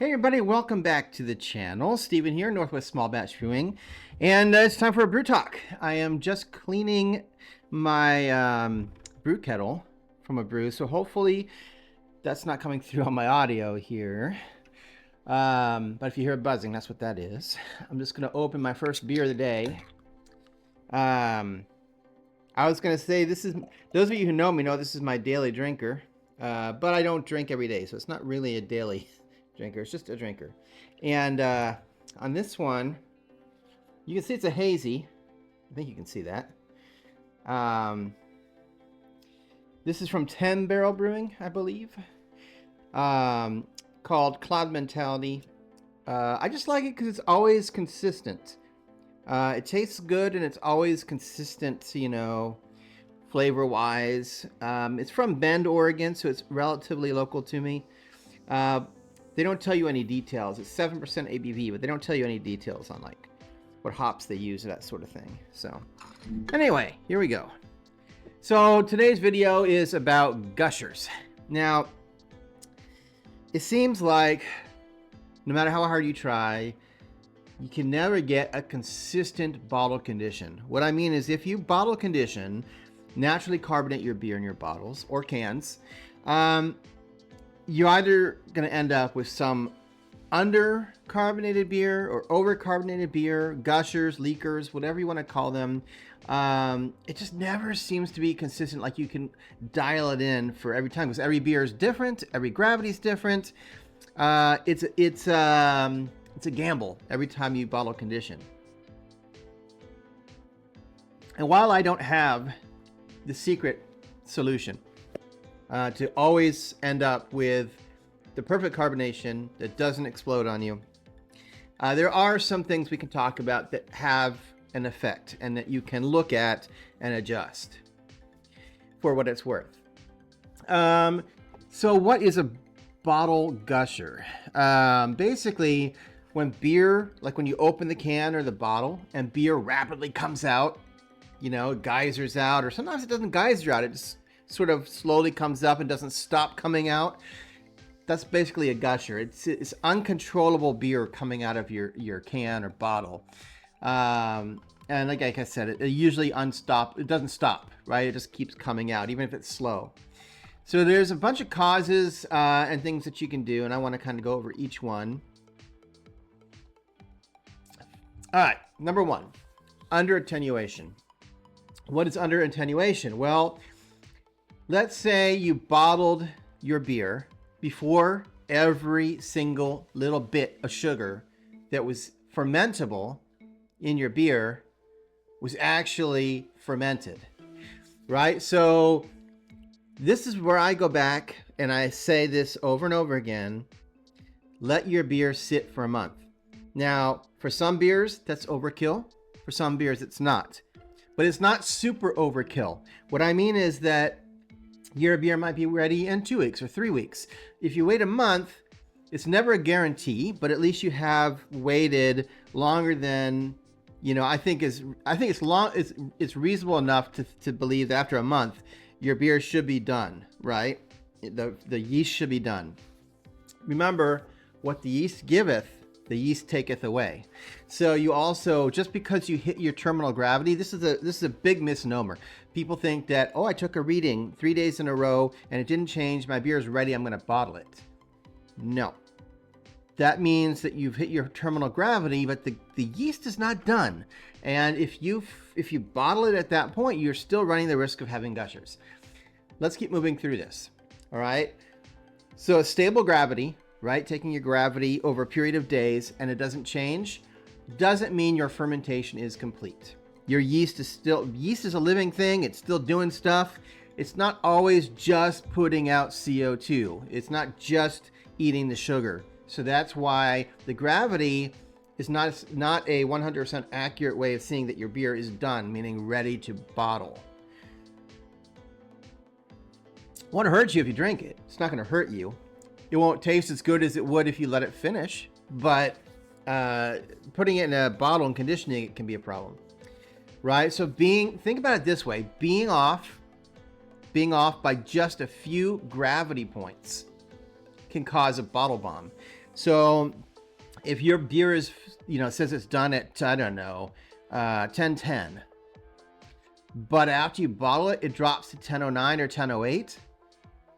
Hey everybody, welcome back to the channel. Steven here, Northwest Small Batch Brewing, and it's time for a brew talk. I am just cleaning my brew kettle from a brew, so hopefully that's not coming through on my audio here. But if you hear buzzing, that's what that is. I'm just going to open my first beer of the day. I was going to say, this is, those of you who know me know this is my daily drinker, but I don't drink every day, so it's not really a daily drinker. It's just a drinker. And on this one, you can see it's a hazy. I think you can see that. This is from 10 Barrel Brewing, I believe, called Cloud Mentality. I just like it because it's always consistent. It tastes good and it's always consistent, you know, flavor wise. It's from Bend, Oregon, so it's relatively local to me. They don't tell you any details. It's 7% ABV, but they don't tell you any details on like what hops they use, that sort of thing. So anyway, here we go. So today's video is about Gushers. Now, it seems like no matter how hard you try, you can never get a consistent bottle condition. What I mean is if you bottle condition, naturally carbonate your beer in your bottles or cans, you're either going to end up with some under-carbonated beer or over-carbonated beer, gushers, leakers, whatever you want to call them. It just never seems to be consistent, like you can dial it in for every time, because every beer is different, every gravity is different. It's a gamble every time you bottle condition. And while I don't have the secret solution to always end up with the perfect carbonation that doesn't explode on you, there are some things we can talk about that have an effect and that you can look at and adjust for what it's worth. So what is a bottle gusher? Basically, when beer, like when you open the can or the bottle and beer rapidly comes out, you know, geysers out, or sometimes it doesn't geyser out, it just sort of slowly comes up and doesn't stop coming out. That's basically a gusher. It's uncontrollable beer coming out of your can or bottle. And like I said, it usually it doesn't stop, right? It just keeps coming out, even if it's slow. So there's a bunch of causes and things that you can do, and I want to kind of go over each one. All right, number one, under attenuation. What is under attenuation? Well, let's say you bottled your beer before every single little bit of sugar that was fermentable in your beer was actually fermented, right? So this is where I go back and I say this over and over again: let your beer sit for a month. Now, for some beers, that's overkill. For some beers, it's not. But it's not super overkill. What I mean is that your beer might be ready in 2 weeks or 3 weeks. If you wait a month, it's never a guarantee, but at least you have waited longer than, you know, I think it's reasonable enough to believe that after a month, your beer should be done, right? The yeast should be done. Remember, what the yeast giveth, the yeast taketh away. So you also, just because you hit your terminal gravity, this is a big misnomer. People think that, oh, I took a reading 3 days in a row and it didn't change, my beer is ready, I'm going to bottle it. No. That means that you've hit your terminal gravity, but the yeast is not done. And if you bottle it at that point, you're still running the risk of having gushers. Let's keep moving through this. All right. So a stable gravity, right? Taking your gravity over a period of days and it doesn't change, doesn't mean your fermentation is complete. Your yeast is a living thing. It's still doing stuff. It's not always just putting out CO2. It's not just eating the sugar. So that's why the gravity is not a 100% accurate way of seeing that your beer is done, meaning ready to bottle. It won't hurt you if you drink it. It's not going to hurt you. It won't taste as good as it would if you let it finish, but putting it in a bottle and conditioning it can be a problem, right? So think about it this way: being off by just a few gravity points can cause a bottle bomb. So if your beer is, says it's done at, I don't know, 1010, but after you bottle it, it drops to 1009 or 1008,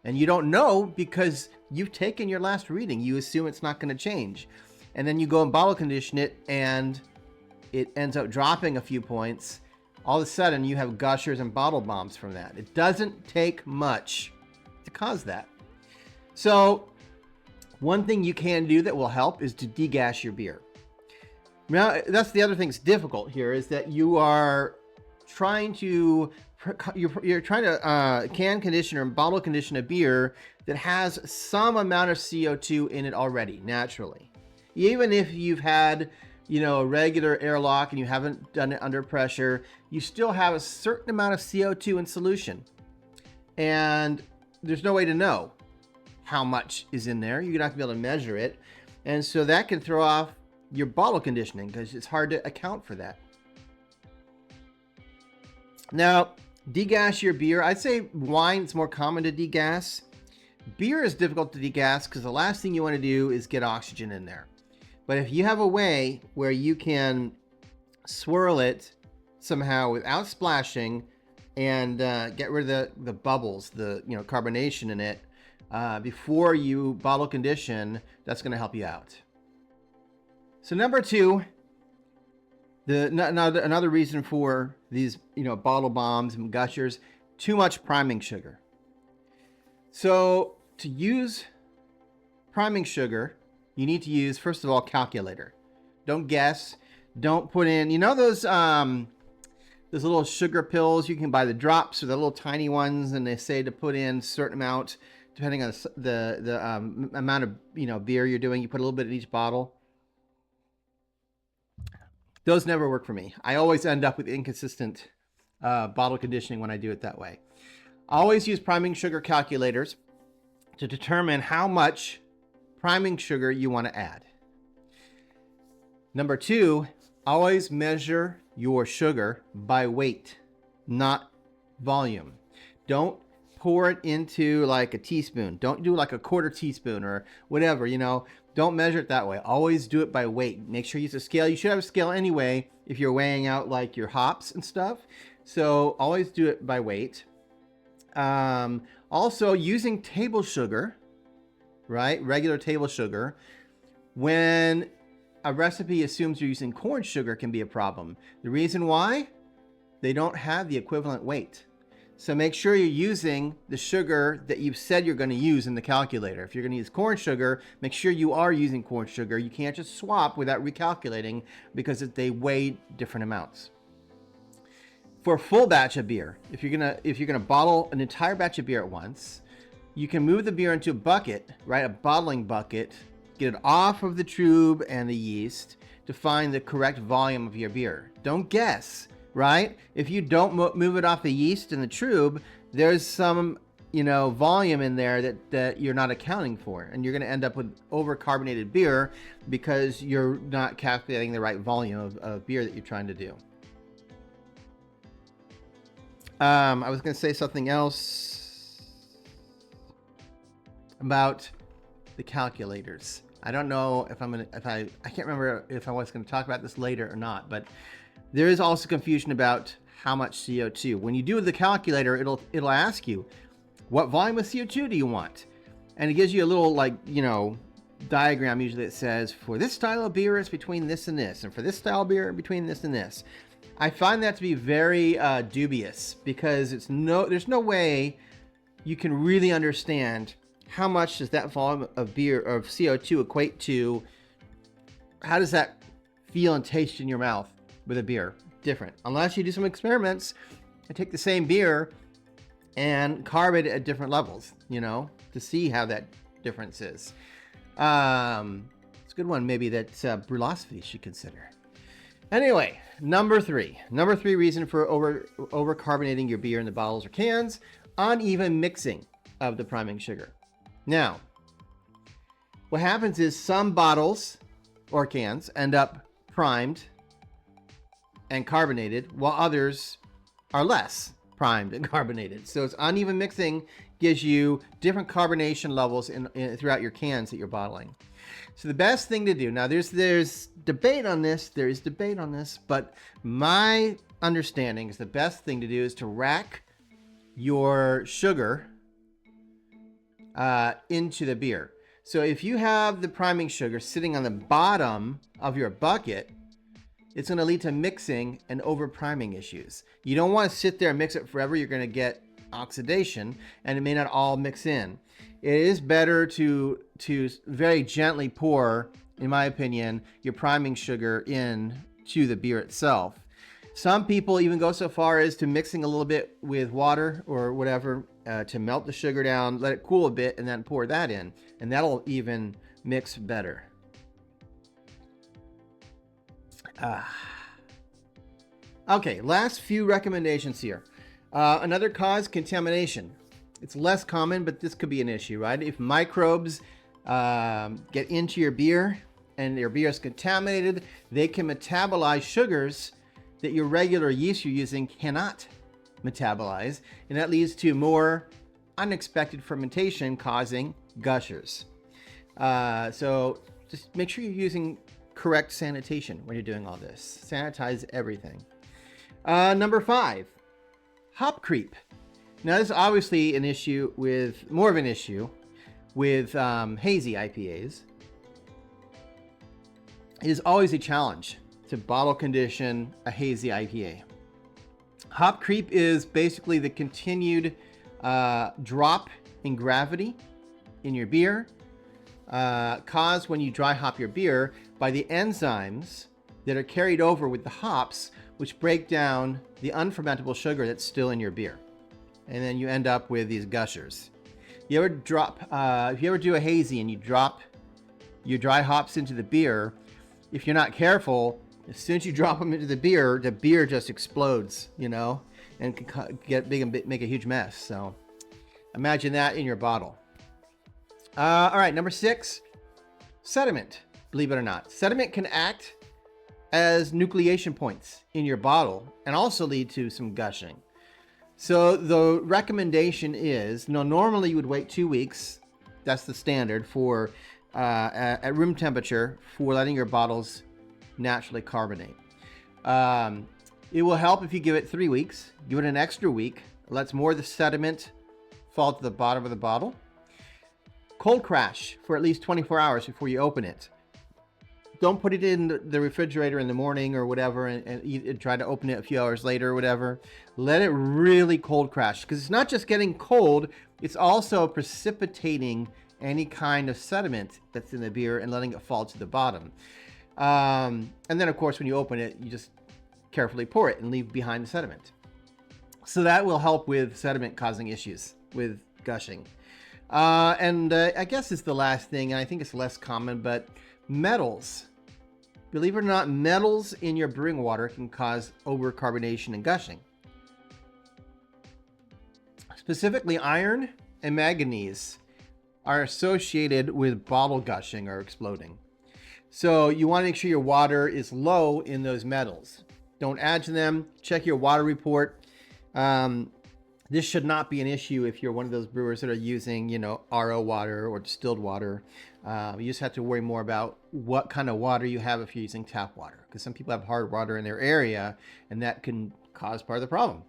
and you don't know because you've taken your last reading. You assume it's not going to change. And then you go and bottle condition it, and it ends up dropping a few points. All of a sudden, you have gushers and bottle bombs from that. It doesn't take much to cause that. So one thing you can do that will help is to degas your beer. Now, that's the other thing that's difficult here, is that you are trying to can condition or bottle condition a beer that has some amount of CO2 in it already, naturally. Even if you've had, a regular airlock and you haven't done it under pressure, you still have a certain amount of CO2 in solution. And there's no way to know how much is in there. You're not going to be able to measure it. And so that can throw off your bottle conditioning because it's hard to account for that. Now, degas your beer. I'd say wine is more common to degas. Beer is difficult to degas because the last thing you want to do is get oxygen in there. But if you have a way where you can swirl it somehow without splashing and get rid of the bubbles, the carbonation in it, before you bottle condition, that's going to help you out. So number 2, another reason for these bottle bombs and gushers, too much priming sugar. So to use priming sugar, you need to use, first of all, calculator. Don't guess. Don't put in, those little sugar pills. You can buy the drops or the little tiny ones, and they say to put in a certain amount depending on the amount of beer you're doing. You put a little bit in each bottle. Those never work for me. I always end up with inconsistent bottle conditioning when I do it that way. I always use priming sugar calculators to determine how much priming sugar you want to add. Number 2, always measure your sugar by weight, not volume. Don't pour it into like a teaspoon. Don't do like a quarter teaspoon or whatever, Don't measure it that way. Always do it by weight. Make sure you use a scale. You should have a scale anyway if you're weighing out like your hops and stuff. So always do it by weight. Also, using table sugar, right? Regular table sugar. When a recipe assumes you're using corn sugar, can be a problem. The reason why? They don't have the equivalent weight. So make sure you're using the sugar that you've said you're going to use in the calculator. If you're going to use corn sugar, make sure you are using corn sugar. You can't just swap without recalculating because they weigh different amounts. For a full batch of beer, if you're gonna bottle an entire batch of beer at once, you can move the beer into a bucket, right? A bottling bucket, get it off of the tube and the yeast to find the correct volume of your beer. Don't guess, right? If you don't move it off the yeast and the tube, there's some, volume in there that you're not accounting for, and you're going to end up with overcarbonated beer because you're not calculating the right volume of beer that you're trying to do. I was going to say something else about the calculators. I don't know if I can't remember if I was going to talk about this later or not, but there is also confusion about how much CO2. When you do the calculator, it'll ask you, what volume of CO2 do you want? And it gives you a little diagram usually that says, for this style of beer, it's between this and this, and for this style of beer, between this and this. I find that to be very dubious because there's no way you can really understand how much does that volume of beer or of CO2 equate to. How does that feel and taste in your mouth with a beer? Different, unless you do some experiments and take the same beer and carb it at different levels, to see how that difference is. It's a good one maybe that Brewlosophy should consider. Anyway, number three reason for over carbonating your beer in the bottles or cans: uneven mixing of the priming sugar. Now, what happens is some bottles or cans end up primed and carbonated, while others are less primed and carbonated. So it's uneven mixing gives you different carbonation levels throughout your cans that you're bottling. So the best thing to do, now there's debate on this, but my understanding is the best thing to do is to rack your sugar into the beer. So if you have the priming sugar sitting on the bottom of your bucket, it's going to lead to mixing and over priming issues. You don't want to sit there and mix it forever. You're going to get oxidation and it may not all mix in. It is better to very gently pour, in my opinion, your priming sugar in to the beer itself. Some people even go so far as to mixing a little bit with water or whatever to melt the sugar down, let it cool a bit, and then pour that in. And that'll even mix better. Okay, last few recommendations here. Another cause, contamination. It's less common, but this could be an issue, right? If microbes get into your beer and your beer is contaminated, they can metabolize sugars that your regular yeast you're using cannot metabolize, and that leads to more unexpected fermentation, causing gushers. So just make sure you're using correct sanitation when you're doing all this. Sanitize everything. Number 5, hop creep. Now this is obviously an issue with, more of an issue with hazy IPAs. It is always a challenge to bottle condition a hazy IPA. Hop creep is basically the continued drop in gravity in your beer caused when you dry hop your beer by the enzymes that are carried over with the hops, which break down the unfermentable sugar that's still in your beer. And then you end up with these gushers. You ever if you ever do a hazy and you drop your dry hops into the beer, if you're not careful, as soon as you drop them into the beer just explodes, you know, and can get big and make a huge mess. So imagine that in your bottle. All right, number 6, sediment. Believe it or not, sediment can act as nucleation points in your bottle and also lead to some gushing. So the recommendation is, normally you would wait 2 weeks. That's the standard for at room temperature for letting your bottles naturally carbonate. It will help if you give it 3 weeks. Give it an extra week. Lets more of the sediment fall to the bottom of the bottle. Cold crash for at least 24 hours before you open it. Don't put it in the refrigerator in the morning or whatever and try to open it a few hours later or whatever. Let it really cold crash, because it's not just getting cold, it's also precipitating any kind of sediment that's in the beer and letting it fall to the bottom. And then, of course, when you open it, you just carefully pour it and leave behind the sediment. So that will help with sediment causing issues with gushing. And I guess it's the last thing, and I think it's less common, but metals. Believe it or not, metals in your brewing water can cause overcarbonation and gushing. Specifically, iron and manganese are associated with bottle gushing or exploding. So you want to make sure your water is low in those metals. Don't add to them. Check your water report. This should not be an issue if you're one of those brewers that are using, RO water or distilled water. You just have to worry more about what kind of water you have if you're using tap water, because some people have hard water in their area and that can cause part of the problem.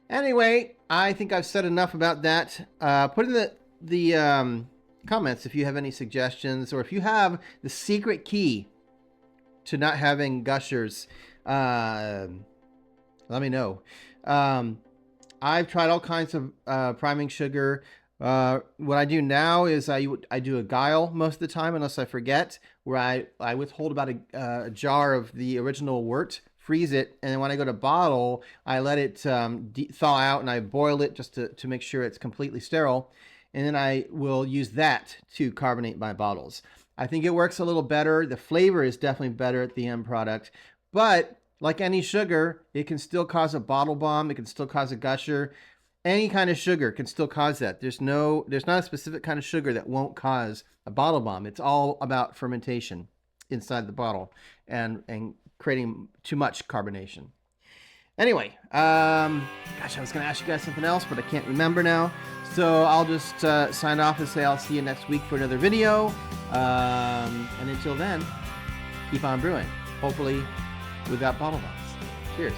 Anyway, I think I've said enough about that. Put in the comments if you have any suggestions, or if you have the secret key to not having gushers. Let me know. I've tried all kinds of priming sugar. What I do now is I do a guile most of the time, unless I forget, where I withhold about a jar of the original wort, freeze it, and then when I go to bottle, I let it thaw out and I boil it just to make sure it's completely sterile. And then I will use that to carbonate my bottles. I think it works a little better. The flavor is definitely better at the end product, but like any sugar, it can still cause a bottle bomb. It can still cause a gusher. Any kind of sugar can still cause that. There's not a specific kind of sugar that won't cause a bottle bomb. It's all about fermentation inside the bottle and creating too much carbonation. Anyway, gosh, I was going to ask you guys something else, but I can't remember now. So I'll just sign off and say I'll see you next week for another video. And until then, keep on brewing. Hopefully without bottle box. Cheers.